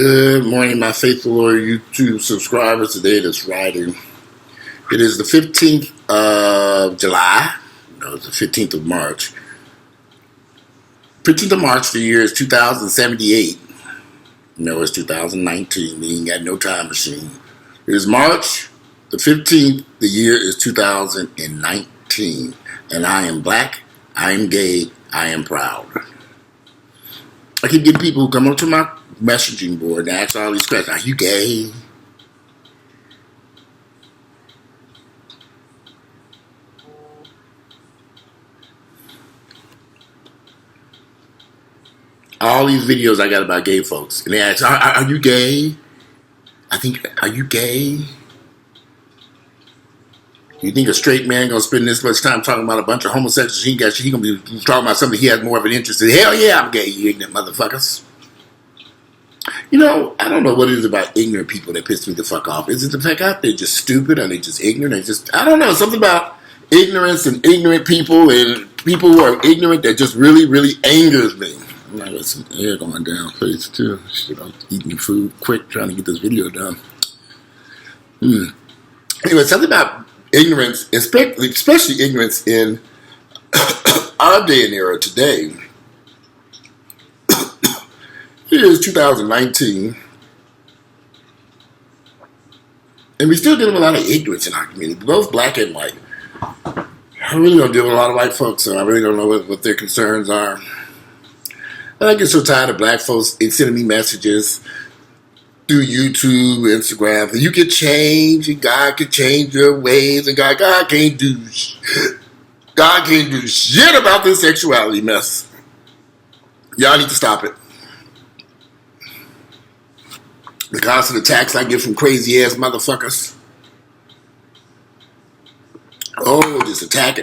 Good morning, my faithful Lord YouTube subscribers. Today is Friday. It is the 15th of July. No, it's the 15th of March. 15th of March, the year is 2078. No, it's 2019. We ain't got no time machine. It is March the 15th. The year is 2019. And I am black. I am gay. I am proud. I keep getting people who come up to my messaging board and ask all these questions. Are you gay? All these videos I got about gay folks. And they ask, are you gay? Are you gay? You think a straight man gonna spend this much time talking about a bunch of homosexuals? He gonna be talking about something he has more of an interest in. Hell yeah, I'm gay, you ignorant motherfuckers. You know, I don't know what it is about ignorant people that piss me the fuck off. Is it the fact that they're just stupid? Are they just ignorant? I don't know, something about ignorance and ignorant people and people who are ignorant that just really, really angers me. I got some air going down face too. Shit, I'm eating food quick, trying to get this video done. Anyway, something about ignorance, especially ignorance in our day and era today. It is 2019, and we still dealing with a lot of ignorance in our community, both black and white. I really don't deal with a lot of white folks, so I really don't know what their concerns are. And I get so tired of black folks sending me messages through YouTube, Instagram, and you can change, and God can change your ways, and God can't do shit about this sexuality mess. Y'all need to stop it. The constant attacks I get from crazy ass motherfuckers. Oh, just attack.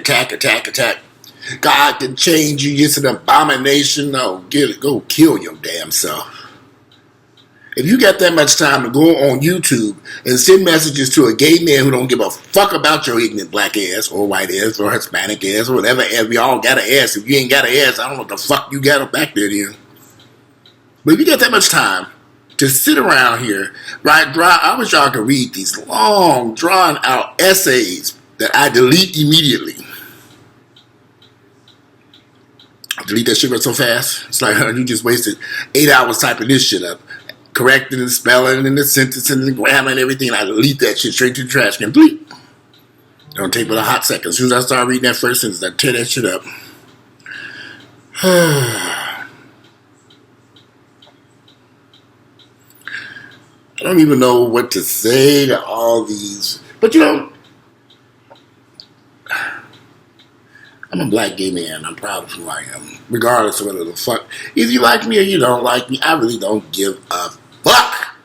God can change you. It's an abomination. No, go kill your damn self. If you got that much time to go on YouTube and send messages to a gay man who don't give a fuck about your ignorant black ass or white ass or Hispanic ass or whatever ass, we all got an ass. If you ain't got an ass, I don't know what the fuck you got up back there then. But if you got that much time to sit around here, right? I wish y'all could read these long, drawn-out essays that I delete immediately. I delete that shit right so fast. It's like you just wasted 8 hours typing this shit up, correcting the spelling and the sentencing and the grammar and everything. And I delete that shit straight to the trash can. Bleep. Don't take but a hot second. As soon as I start reading that first sentence, I tear that shit up. I don't even know what to say to all these. But you know, I'm a black gay man. I'm proud of who I am. Regardless of whether the fuck, if you like me or you don't like me, I really don't give a fuck.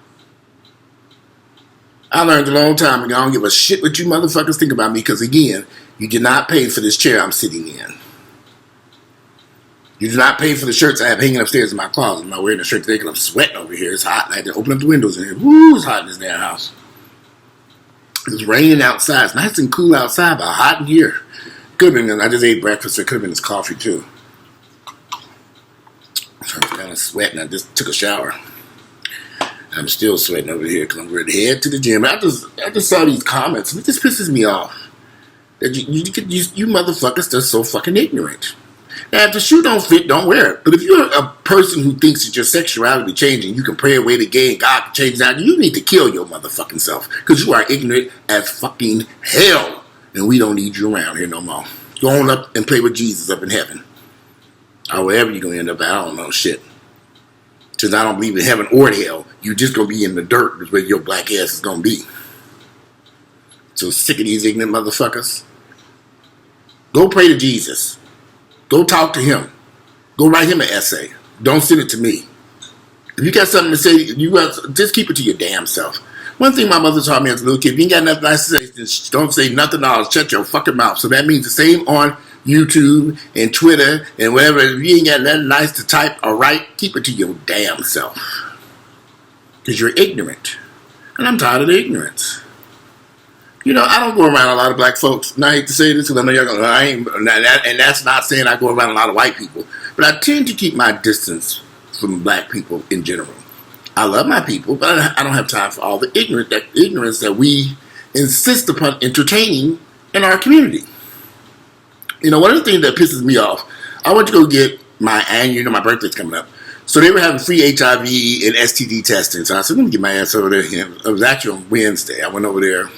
I learned a long time ago, I don't give a shit what you motherfuckers think about me, because again, you did not pay for this chair I'm sitting in. You do not pay for the shirts I have hanging upstairs in my closet. I'm not wearing a shirt today because I'm sweating over here. It's hot. I had to open up the windows in here. Woo, it's hot in this damn house. It's raining outside. It's nice and cool outside, but hot in here. Could have been, I just ate breakfast. It could have been this coffee too. So I'm kind of sweating. I just took a shower. I'm still sweating over here because I'm ready to head to the gym. I just saw these comments, and it just pisses me off. That you motherfuckers are so fucking ignorant. Now, if the shoe don't fit, don't wear it. But if you're a person who thinks that your sexuality changing, you can pray away the gay and God can change that, you need to kill your motherfucking self. Because you are ignorant as fucking hell. And we don't need you around here no more. Go on up and play with Jesus up in heaven. Or wherever you're going to end up at, I don't know shit. Since I don't believe in heaven or hell, you're just going to be in the dirt is where your black ass is going to be. So sick of these ignorant motherfuckers. Go pray to Jesus. Go talk to him. Go write him an essay. Don't send it to me. If you got something to say, just keep it to your damn self. One thing my mother taught me as a little kid, if you ain't got nothing nice to say, just don't say nothing at all. Shut your fucking mouth. So that means the same on YouTube and Twitter and whatever. If you ain't got nothing nice to type or write, keep it to your damn self. Because you're ignorant. And I'm tired of the ignorance. You know, I don't go around a lot of black folks, and I hate to say this because I know y'all going, and that's not saying I go around a lot of white people, but I tend to keep my distance from black people in general. I love my people, but I don't have time for all the ignorance that we insist upon entertaining in our community. One of the things that pisses me off, I went to go get my annual, my birthday's coming up. So they were having free HIV and STD testing. So I said, let me get my ass over there. It was actually on Wednesday. I went over there.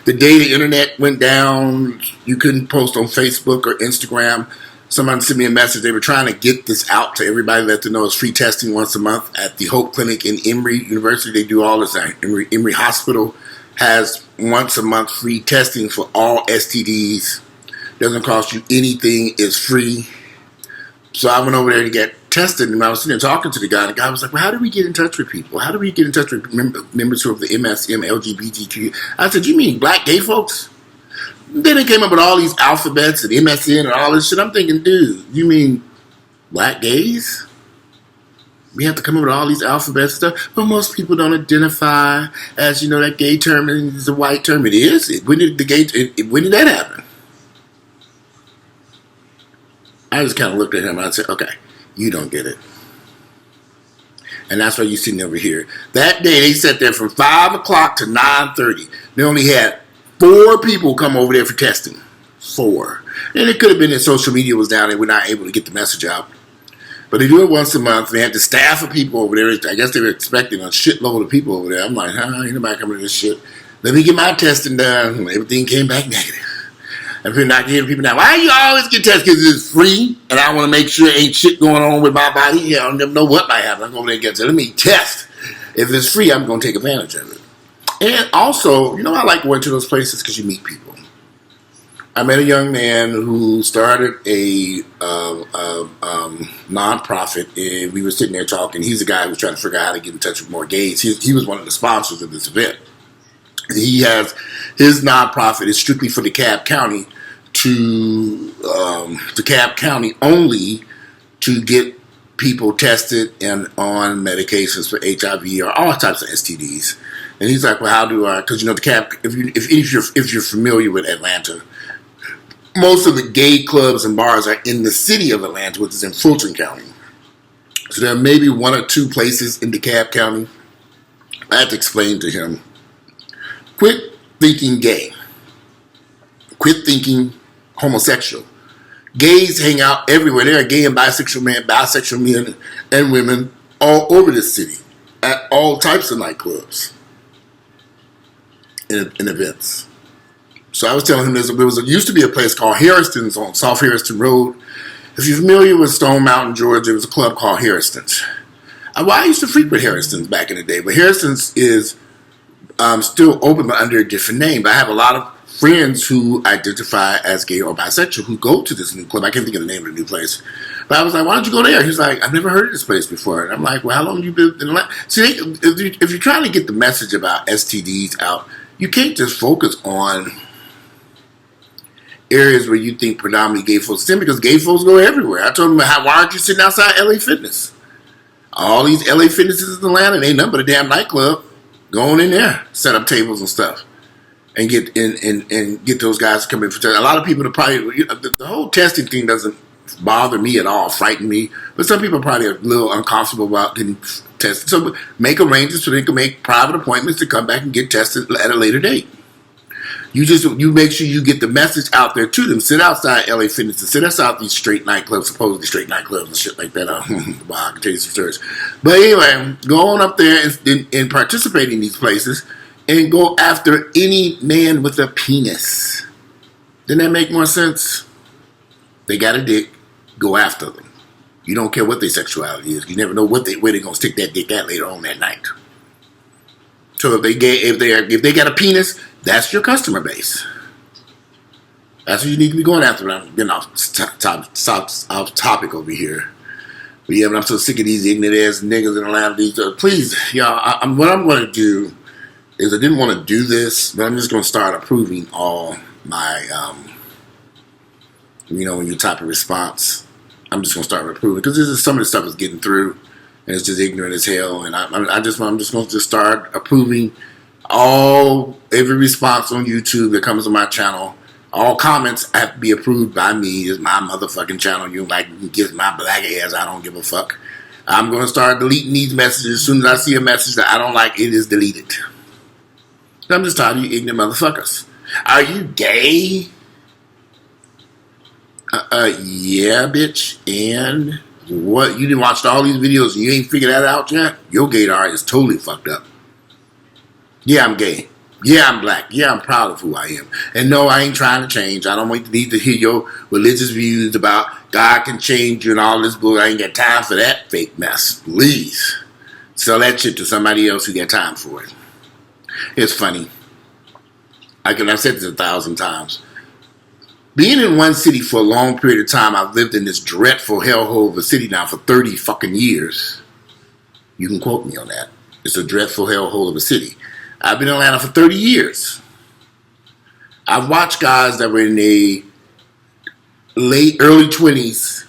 The day the internet went down, you couldn't post on Facebook or Instagram. Someone sent me a message. They were trying to get this out to everybody, let them know it's free testing once a month at the Hope Clinic in Emory University. They do all this. Emory Hospital has once a month free testing for all STDs. Doesn't cost you anything. It's free. So I went over there to get tested, and I was sitting there talking to the guy. And the guy was like, well, how do we get in touch with people? How do we get in touch with members who are of the MSM, LGBTQ? I said, you mean black gay folks? Then they came up with all these alphabets and MSN and all this shit. I'm thinking, dude, you mean black gays? We have to come up with all these alphabets and stuff. But most people don't identify as, that gay term is a white term. It is. When did that happen? I just kind of looked at him and I said, okay, you don't get it. And that's why you're sitting over here. That day, they sat there from 5 o'clock to 9:30. They only had 4 people come over there for testing. 4. And it could have been that social media was down and we're not able to get the message out. But they do it once a month. They had the staff of people over there. I guess they were expecting a shitload of people over there. I'm like, ain't nobody coming to this shit. Let me get my testing done. Everything came back negative. And people not giving people now, why you always get tested? Because it's free, and I want to make sure ain't shit going on with my body. I don't never know what might happen. I'm going to get tested. Let me test. If it's free, I'm going to take advantage of it. And also, I like going to those places because you meet people. I met a young man who started a nonprofit, and we were sitting there talking. He's a guy who was trying to figure out how to get in touch with more gays. He was one of the sponsors of this event. He has his nonprofit is strictly for DeKalb County to DeKalb County only to get people tested and on medications for HIV or all types of STDs. And he's like, well, how do I? Because DeKalb, if you're familiar with Atlanta, most of the gay clubs and bars are in the city of Atlanta, which is in Fulton County. So there are maybe 1 or 2 places in DeKalb County. I had to explain to him. Quit thinking gay. Quit thinking homosexual. Gays hang out everywhere. There are gay and bisexual men and women all over the city at all types of nightclubs and events. So I was telling him there used to be a place called Harriston's on South Harriston Road. If you're familiar with Stone Mountain, Georgia, there was a club called Harriston's. I used to frequent Harriston's back in the day, but Harriston's is still open but under a different name. But I have a lot of friends who identify as gay or bisexual who go to this new club. I can't think of the name of the new place. But I was like, why don't you go there? He's like, I've never heard of this place before. And I'm like, well, how long have you been in Atlanta? See, if you're trying to get the message about STDs out, you can't just focus on areas where you think predominantly gay folks attend, because gay folks go everywhere. I told him, why aren't you sitting outside LA Fitness? All these LA Fitnesses in Atlanta, they ain't nothing but a damn nightclub. Go on in there, set up tables and stuff, and get and get those guys to come in for testing. A lot of people are probably, the whole testing thing doesn't bother me at all, frighten me, but some people are probably a little uncomfortable about getting tested. So make arrangements so they can make private appointments to come back and get tested at a later date. You make sure you get the message out there to them. Sit outside LA Fitness and sit outside these straight nightclubs, supposedly straight nightclubs and shit like that. Wow, I can tell you some stories. But anyway, go on up there and participate in these places and go after any man with a penis. Didn't that make more sense? They got a dick, go after them. You don't care what their sexuality is. You never know where they're going to stick that dick at later on that night. So if they got a penis, that's your customer base. That's what you need to be going after. I'm getting off topic over here. But yeah, but I'm so sick of these ignorant ass niggas in Atlanta. Please, y'all, what I'm going to do is I didn't want to do this, but I'm just going to start approving all my, when you type a response, I'm just going to start approving, because this is some of the stuff is getting through, and it's just ignorant as hell. And I'm just going to start approving every response on YouTube that comes to my channel. All comments have to be approved by me. It's my motherfucking channel. You can get my black ass. I don't give a fuck. I'm going to start deleting these messages. As soon as I see a message that I don't like, it is deleted. I'm just tired of you ignorant motherfuckers. Are you gay? Yeah, bitch. And what? You didn't watch all these videos and you ain't figured that out yet? Your gaydar is totally fucked up. Yeah, I'm gay. Yeah, I'm black. Yeah, I'm proud of who I am. And no, I ain't trying to change. I don't need to hear your religious views about God can change you and all this bull. I ain't got time for that fake mess. Please. Sell that shit to somebody else who got time for it. It's funny. I've said this 1,000 times. Being in one city for a long period of time, I've lived in this dreadful hellhole of a city now for 30 fucking years. You can quote me on that. It's a dreadful hellhole of a city. I've been in Atlanta for 30 years. I've watched guys that were in their early 20s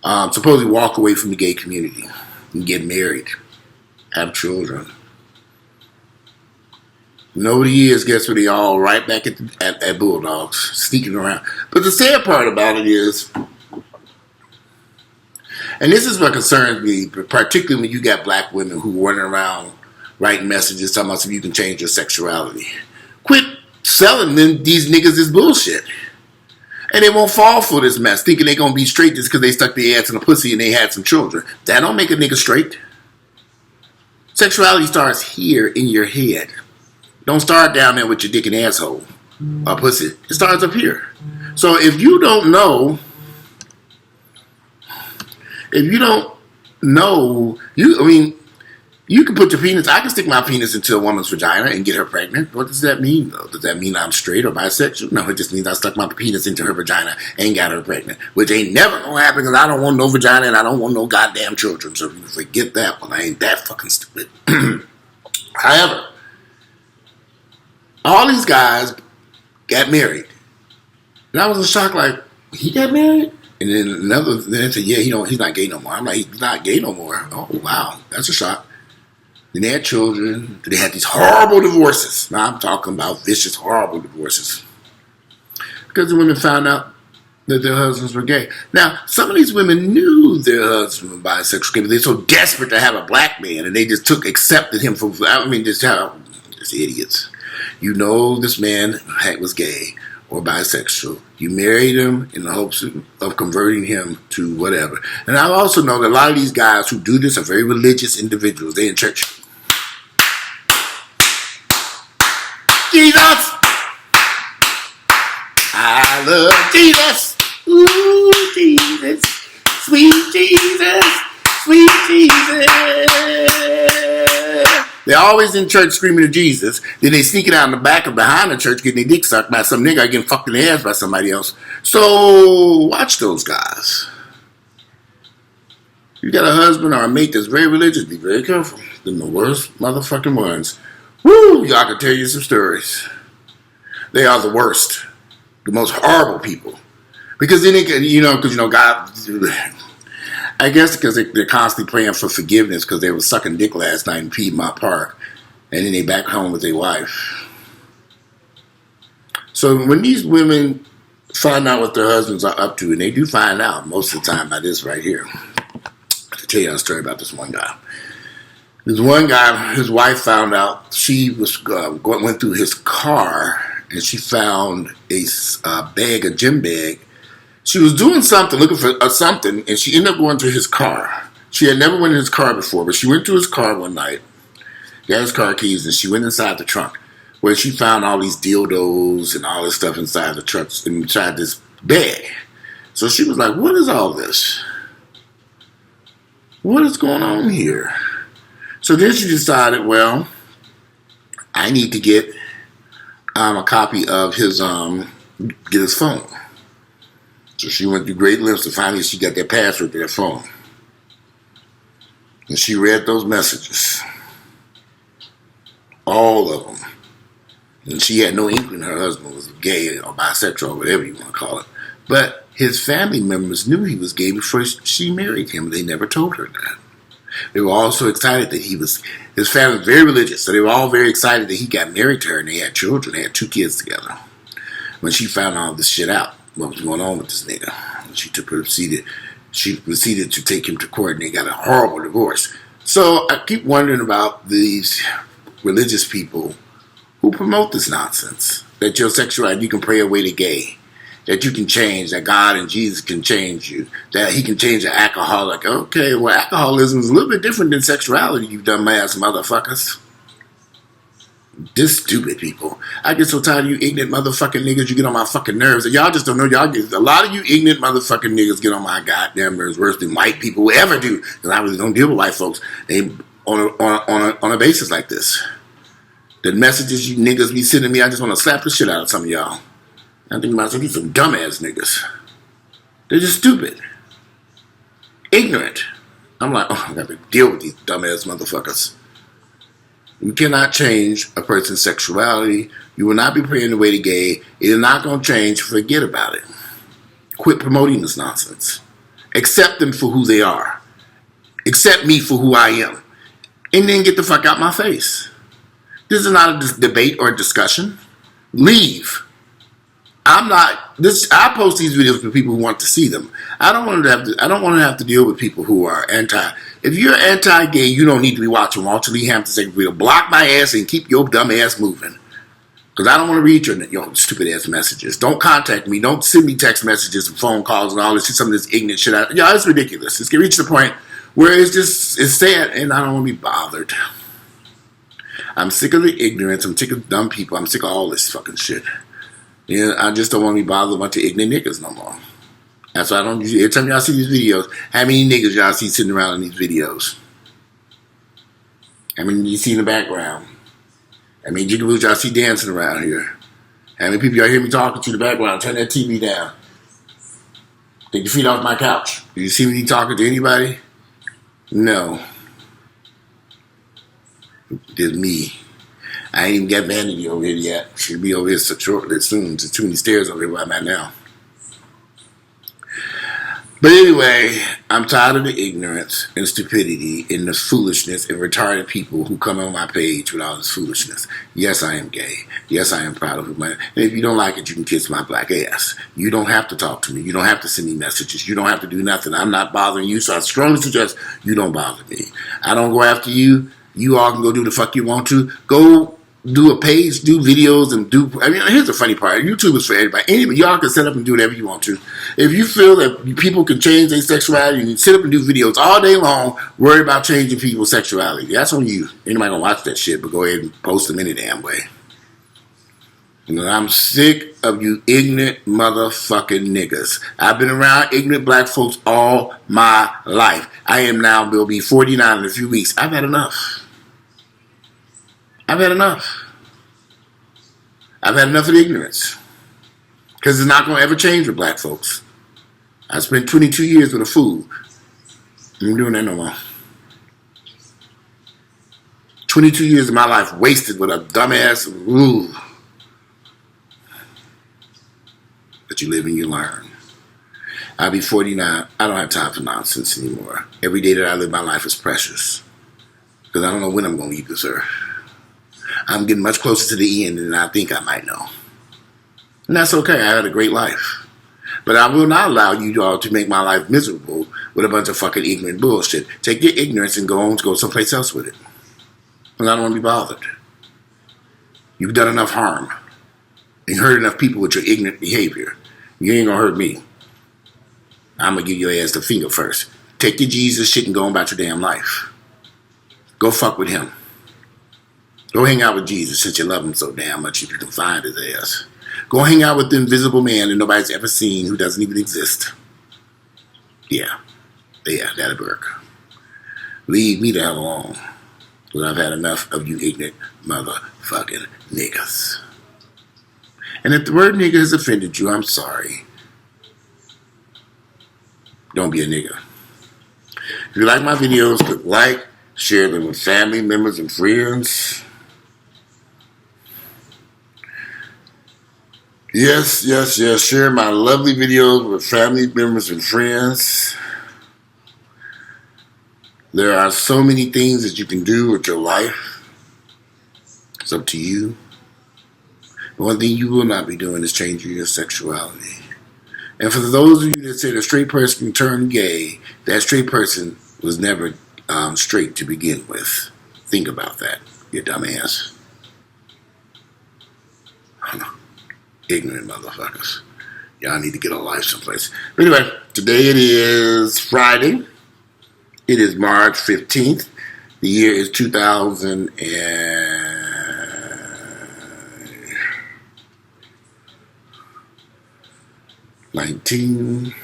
supposedly walk away from the gay community and get married, have children. Nobody years gets where they all right back at Bulldogs, sneaking around. But the sad part about it is, and this is what concerns me, particularly when you got black women who running around writing messages talking about so you can change your sexuality. Quit selling them these niggas this bullshit. And they won't fall for this mess, thinking they gonna be straight just because they stuck their ass in a pussy and they had some children. That don't make a nigga straight. Sexuality starts here in your head. Don't start down there with your dick and asshole or pussy. It starts up here. So if you don't know, you can put your penis, I can stick my penis into a woman's vagina and get her pregnant. What does that mean, though? Does that mean I'm straight or bisexual? No, it just means I stuck my penis into her vagina and got her pregnant, which ain't never gonna happen because I don't want no vagina and I don't want no goddamn children. So you forget that one. I ain't that fucking stupid. However, all these guys got married. And I was in shock, like, he got married? And then they said, yeah, he's not gay no more. I'm like, he's not gay no more. Oh, wow, that's a shock. Then they had children. They had these horrible divorces. Now I'm talking about vicious, horrible divorces. Because the women found out that their husbands were gay. Now, some of these women knew their husbands were bisexual, but they're so desperate to have a black man, and they just accepted him for, just idiots. You know this man was gay or bisexual. You married him in the hopes of converting him to whatever. And I also know that a lot of these guys who do this are very religious individuals. They in church. Jesus! I love Jesus! Ooh, Jesus! Sweet Jesus! Sweet Jesus! They're always in church screaming to Jesus. Then they sneaking out in the back or behind the church getting their dick sucked by some nigga or getting fucked in the ass by somebody else. So watch those guys. You got a husband or a mate that's very religious, be very careful. They're the worst motherfucking ones. Woo! Y'all can tell you some stories. They are the worst. The most horrible people. Because then they can, God... I guess because they're constantly praying for forgiveness because they were sucking dick last night in Piedmont Park. And then they back home with their wife. So when these women find out what their husbands are up to, and they do find out most of the time by this right here. I'll tell you a story about this one guy. This one guy, his wife found out she was went through his car and she found a gym bag. She was doing something, looking for something, and she ended up going to his car. She had never went in his car before, but she went to his car one night, got his car keys, and she went inside the trunk, where she found all these dildos and all this stuff inside the truck, inside this bag. So she was like, what is all this? What is going on here? So then she decided, well, I need to get a copy of his, get his phone. So she went through great lengths to finally she got that password to that phone. And she read those messages. All of them. And she had no inkling her husband was gay or bisexual or whatever you want to call it. But his family members knew he was gay before she married him. They never told her that. They were all so excited that his family was very religious. So they were all very excited that he got married to her and they had children. They had 2 kids together. When she found all this shit out, what was going on with this nigga. She proceeded She proceeded to take him to court, and they got a horrible divorce. So I keep wondering about these religious people who promote this nonsense, that your sexuality, you can pray away the gay, that you can change, that God and Jesus can change you, that he can change an alcoholic. Okay, well, alcoholism is a little bit different than sexuality, you dumbass motherfuckers. This stupid people. I get so tired of you ignorant motherfucking niggas. You get on my fucking nerves. And y'all just don't know. Y'all get a lot of you ignorant motherfucking niggas get on my goddamn nerves worse than white people will ever do. Because I really don't deal with white folks. They on a basis like this. The messages you niggas be sending me, I just want to slap the shit out of some of y'all. I think myself, these some dumbass niggas. They're just stupid, ignorant. I'm like, oh, I got to deal with these dumbass motherfuckers. You cannot change a person's sexuality. You will not be praying away the gay. It is not going to change. Forget about it. Quit promoting this nonsense. Accept them for who they are. Accept me for who I am. And then get the fuck out my face. This is not a debate or a discussion. Leave. I post these videos for people who want to see them. I don't want to have to deal with people who are anti. If you're anti-gay, you don't need to be watching Walter Lee Hampton's video. Block my ass and keep your dumb ass moving. Because I don't want to read your stupid ass messages. Don't contact me. Don't send me text messages and phone calls and all this. Some of this ignorant shit. It's ridiculous. It's reached the point where it's sad, and I don't want to be bothered. I'm sick of the ignorance. I'm sick of dumb people. I'm sick of all this fucking shit. Yeah, I just don't want to be bothered with a bunch of ignorant niggas no more. That's why I don't usually. Every time y'all see these videos, how many niggas y'all see sitting around in these videos? How many you see in the background? How many jigaboos y'all see dancing around here? How many people y'all hear me talking to in the background? Turn that TV down. Take your feet off my couch. Do you see me talking to anybody? No. It's me. I ain't even got Vanity over here yet. She'll be over here shortly soon. There's too many stairs over here where I'm at now. But anyway, I'm tired of the ignorance and stupidity and the foolishness and retarded people who come on my page with all this foolishness. Yes, I am gay. Yes, I am proud of it. And if you don't like it, you can kiss my black ass. You don't have to talk to me. You don't have to send me messages. You don't have to do nothing. I'm not bothering you, so I strongly suggest you don't bother me. I don't go after you. You all can go do the fuck you want to. Go do a page, do videos, and here's the funny part. YouTube is for everybody. Y'all can set up and do whatever you want to. If you feel that people can change their sexuality, you sit up and do videos all day long, worry about changing people's sexuality. That's on you. Anybody gonna watch that shit, but go ahead and post them any damn way. I'm sick of you ignorant motherfucking niggas. I've been around ignorant black folks all my life. will be 49 in a few weeks. I've had enough. I've had enough of the ignorance. Because it's not going to ever change with black folks. I spent 22 years with a fool. I'm doing that no more. 22 years of my life wasted with a dumbass rule. But you live and you learn. I'll be 49. I don't have time for nonsense anymore. Every day that I live my life is precious. Because I don't know when I'm going to leave this earth. I'm getting much closer to the end than I think I might know. And that's okay. I had a great life. But I will not allow you all to make my life miserable with a bunch of fucking ignorant bullshit. Take your ignorance and go someplace else with it. Because I don't want to be bothered. You've done enough harm. You hurt enough people with your ignorant behavior. You ain't going to hurt me. I'm going to give your ass the finger first. Take your Jesus shit and go on about your damn life. Go fuck with him. Go hang out with Jesus since you love him so damn much if you can find his ass. Go hang out with the invisible man that nobody's ever seen who doesn't even exist. Yeah, that'll work. Leave me the hell alone. Because I've had enough of you ignorant motherfucking niggas. And if the word nigga has offended you, I'm sorry. Don't be a nigga. If you like my videos, click like, share them with family members and friends. Yes. Share my lovely videos with family members and friends. There are so many things that you can do with your life. It's up to you. The one thing you will not be doing is changing your sexuality. And for those of you that say a straight person can turn gay, that straight person was never straight to begin with. Think about that, you dumbass. Ignorant motherfuckers. Y'all need to get a life someplace. But anyway, today it is Friday. It is March 15th. The year is 2019.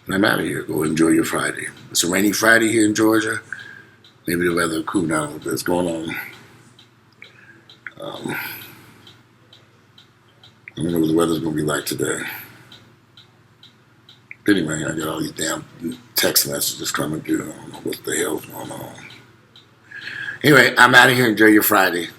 And I'm out of here. Go enjoy your Friday. It's a rainy Friday here in Georgia. Maybe the weather will cool down what's going on. I don't know what the weather's going to be like today. But anyway, I got all these damn text messages coming through. I don't know what the hell's going on. Anyway, I'm out of here. Enjoy your Friday.